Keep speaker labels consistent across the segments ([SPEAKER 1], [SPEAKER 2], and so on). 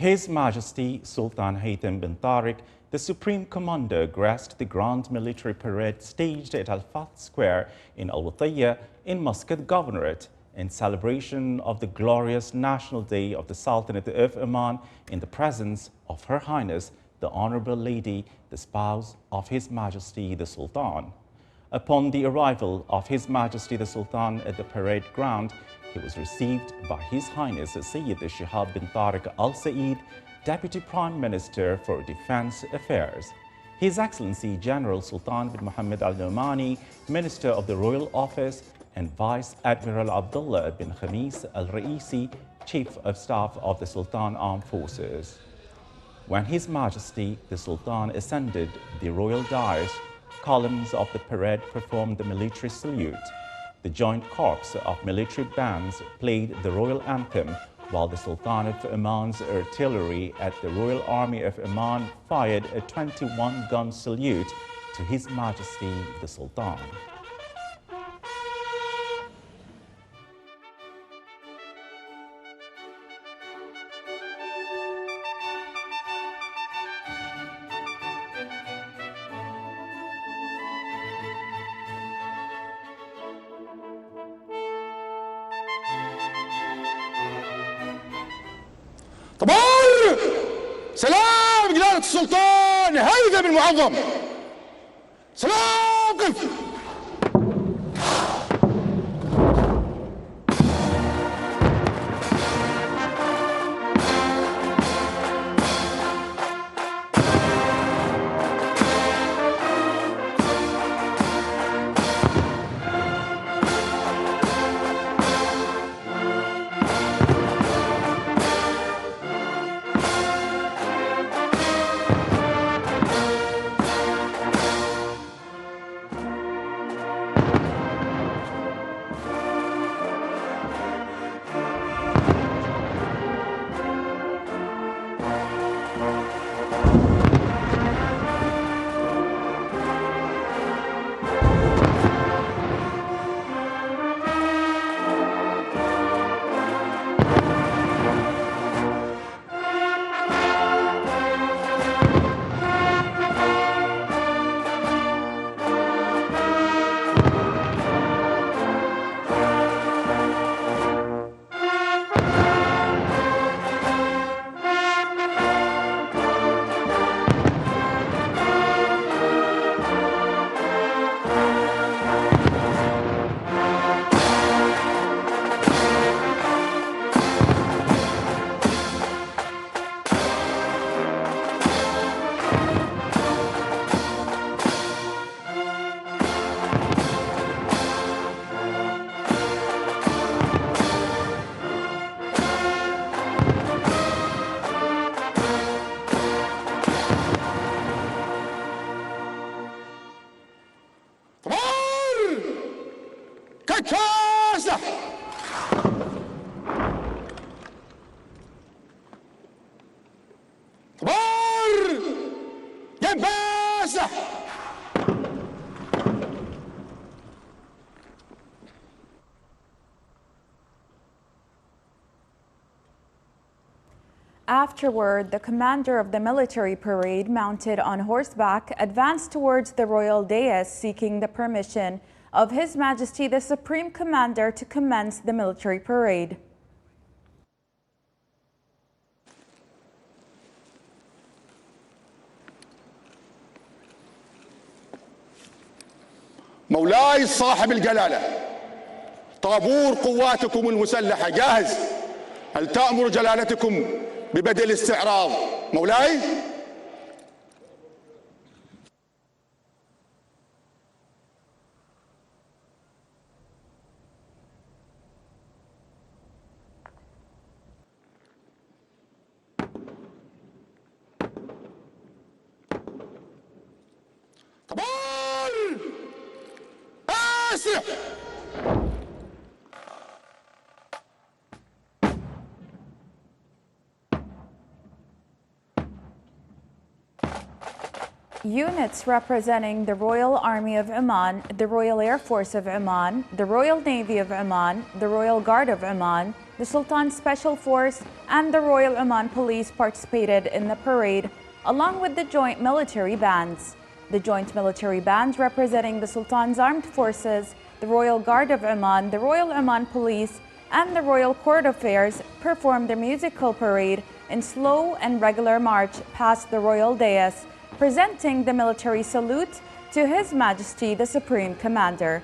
[SPEAKER 1] His Majesty Sultan Haitham bin Tarik, the Supreme Commander, graced the Grand Military Parade staged at Al-Fath Square in Al-Fath in Muscat Governorate in celebration of the glorious National Day of the Sultanate of Oman in the presence of Her Highness, the Honorable Lady, the spouse of His Majesty the Sultan. Upon the arrival of His Majesty the Sultan at the parade ground, he was received by His Highness Sayyid Shihab bin Tariq Al Saeed, Deputy Prime Minister for Defense Affairs, His Excellency General Sultan bin Mohammed Al Nomani, Minister of the Royal Office, and Vice Admiral Abdullah bin Khamis Al Raisi, Chief of Staff of the Sultan Armed Forces. When His Majesty the Sultan ascended the royal dais, columns of the parade performed the military salute. The joint corps of military bands played the royal anthem, while the Sultan of Oman's artillery at the Royal Army of Oman fired a 21-gun salute to His Majesty the Sultan.
[SPEAKER 2] طبار سلام جلالة السلطان هيثم المعظم. سلام قف.
[SPEAKER 3] Afterward, the commander of the military parade, mounted on horseback, advanced towards the royal dais, seeking the permission of His Majesty the Supreme Commander to commence the military parade.
[SPEAKER 2] مولاي صاحب الجلالة، طابور قواتكم المسلحة جاهز. هل تأمر جلالتكم ببدء الاستعراض؟ مولاي. طبار اسرع.
[SPEAKER 3] Units representing the Royal Army of Oman, the Royal Air Force of Oman, the Royal Navy of Oman, the Royal Guard of Oman, the Sultan Special Force, and the Royal Oman Police participated in the parade, along with the joint military bands. The joint military bands representing the Sultan's armed forces, the Royal Guard of Oman, the Royal Oman Police, and the Royal Court Affairs performed their musical parade in slow and regular march past the royal dais, presenting the military salute to His Majesty the Supreme Commander.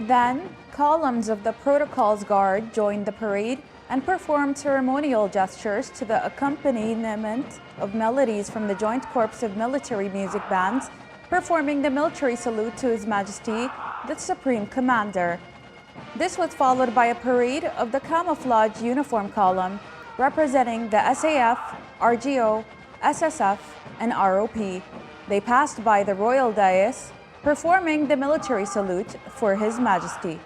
[SPEAKER 3] Then, columns of the Protocols Guard joined the parade and performed ceremonial gestures to the accompaniment of melodies from the Joint Corps of Military Music Bands, performing the military salute to His Majesty, the Supreme Commander. This was followed by a parade of the camouflage uniform column representing the SAF, RGO, SSF, and ROP. They passed by the royal dais, performing the military salute for His Majesty.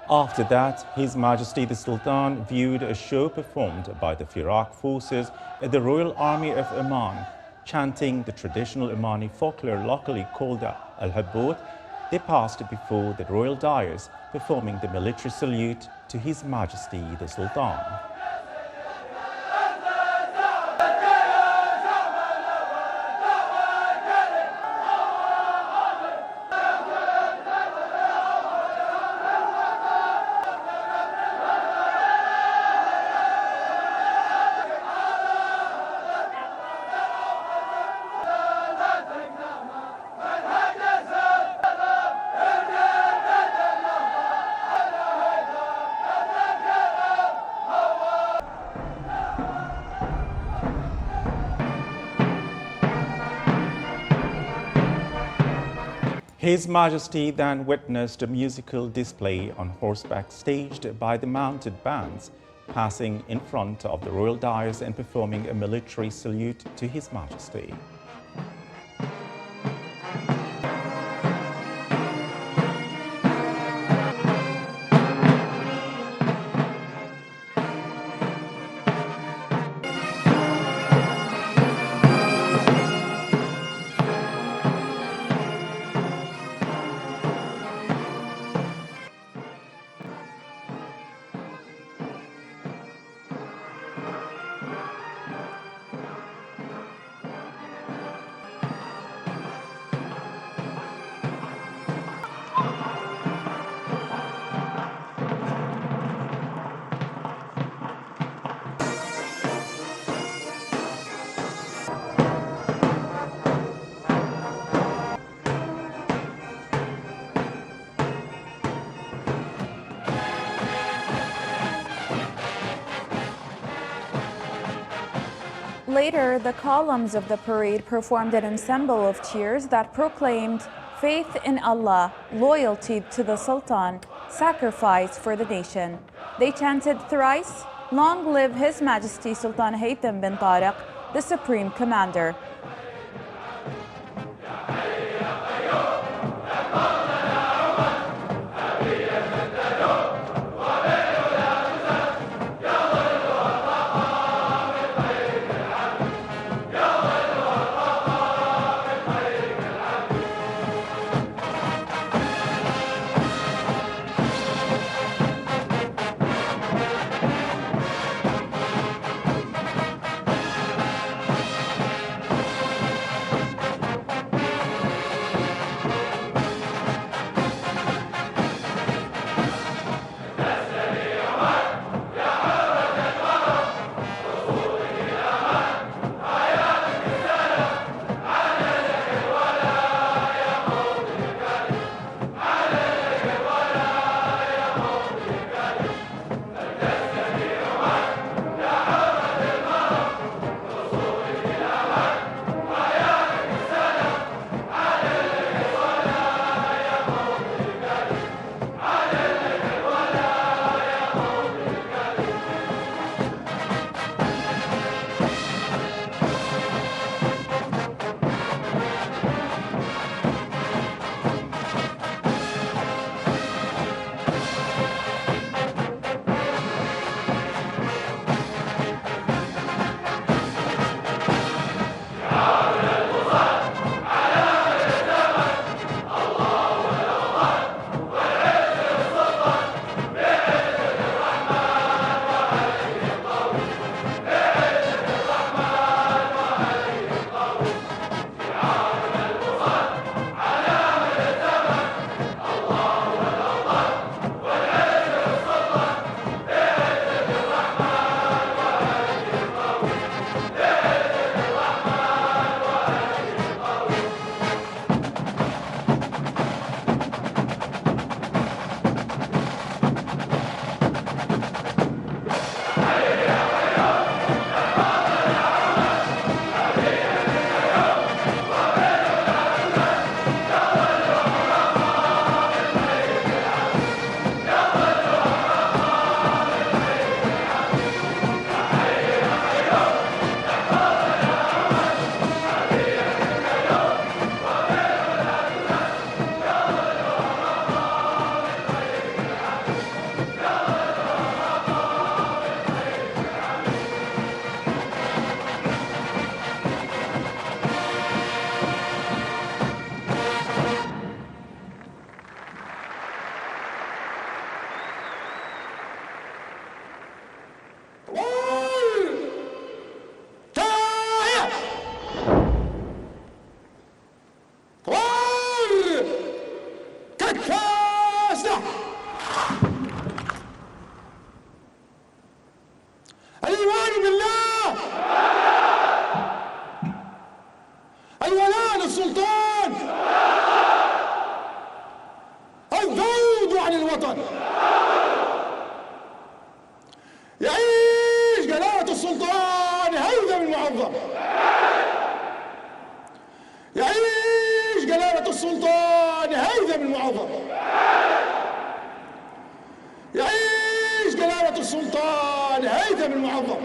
[SPEAKER 1] After that, His Majesty the Sultan viewed a show performed by the Iraq forces at the Royal Army of Oman, chanting the traditional Omani folklore locally called Al-Habboth. They passed before the royal dais, performing the military salute to His Majesty the Sultan. His Majesty then witnessed a musical display on horseback staged by the mounted bands, passing in front of the royal dais and performing a military salute to His Majesty.
[SPEAKER 3] Later, the columns of the parade performed an ensemble of cheers that proclaimed faith in Allah, loyalty to the Sultan, sacrifice for the nation. They chanted thrice, "Long live His Majesty Sultan Haitham bin Tarik, the Supreme Commander."
[SPEAKER 2] السلطان هيثم المعظم.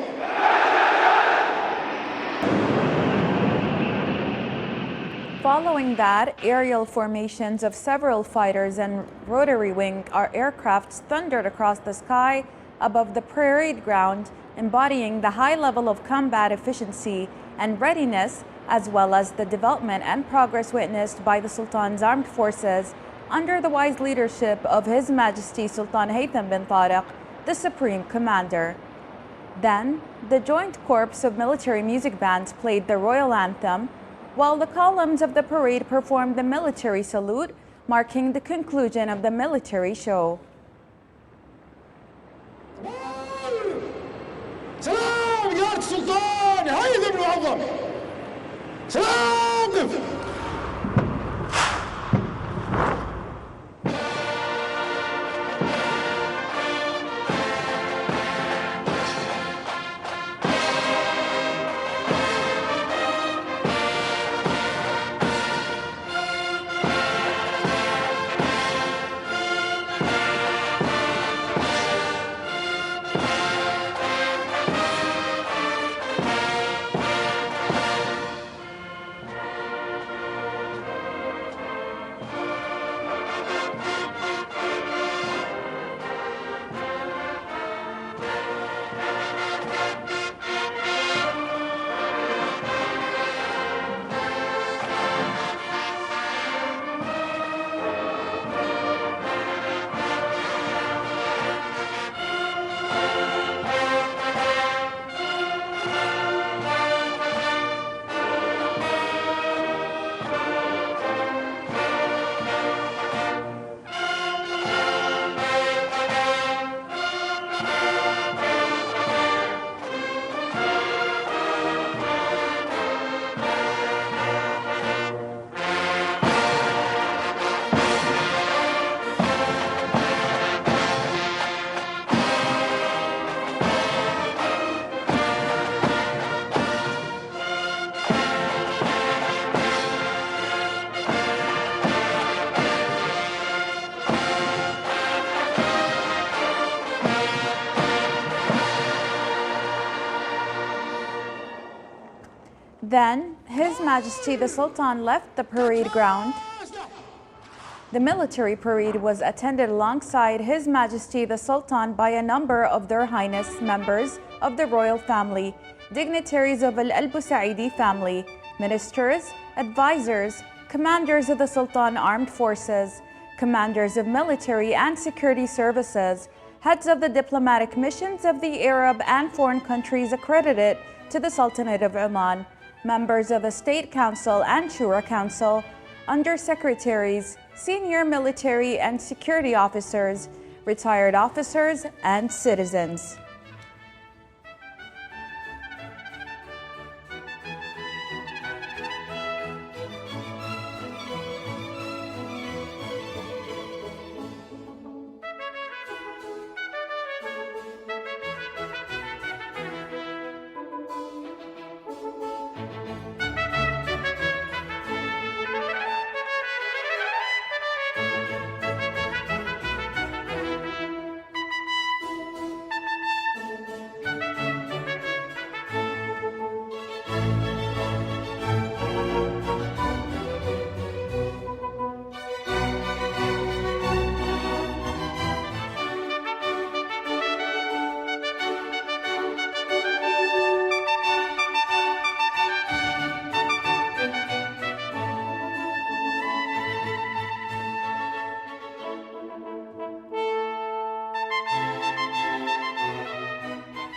[SPEAKER 3] Following that, aerial formations of several fighters and rotary wing aircrafts thundered across the sky above the parade ground, embodying the high level of combat efficiency and readiness, as well as the development and progress witnessed by the Sultan's armed forces under the wise leadership of His Majesty Sultan Haitham bin Tarik, the Supreme Commander. Then, the Joint Corps of Military Music Bands played the royal anthem, while the columns of the parade performed the military salute, marking the conclusion of the military show.
[SPEAKER 2] سلام يا السلطان هيثم المعظم. سلام قف.
[SPEAKER 3] Then, His Majesty the Sultan left the parade ground. The military parade was attended alongside His Majesty the Sultan by a number of Their Highness members of the royal family, dignitaries of Al-Busaidi family, ministers, advisors, commanders of the Sultan Armed Forces, commanders of military and security services, heads of the diplomatic missions of the Arab and foreign countries accredited to the Sultanate of Oman, members of the State Council and Shura Council, undersecretaries, senior military and security officers, retired officers, and citizens.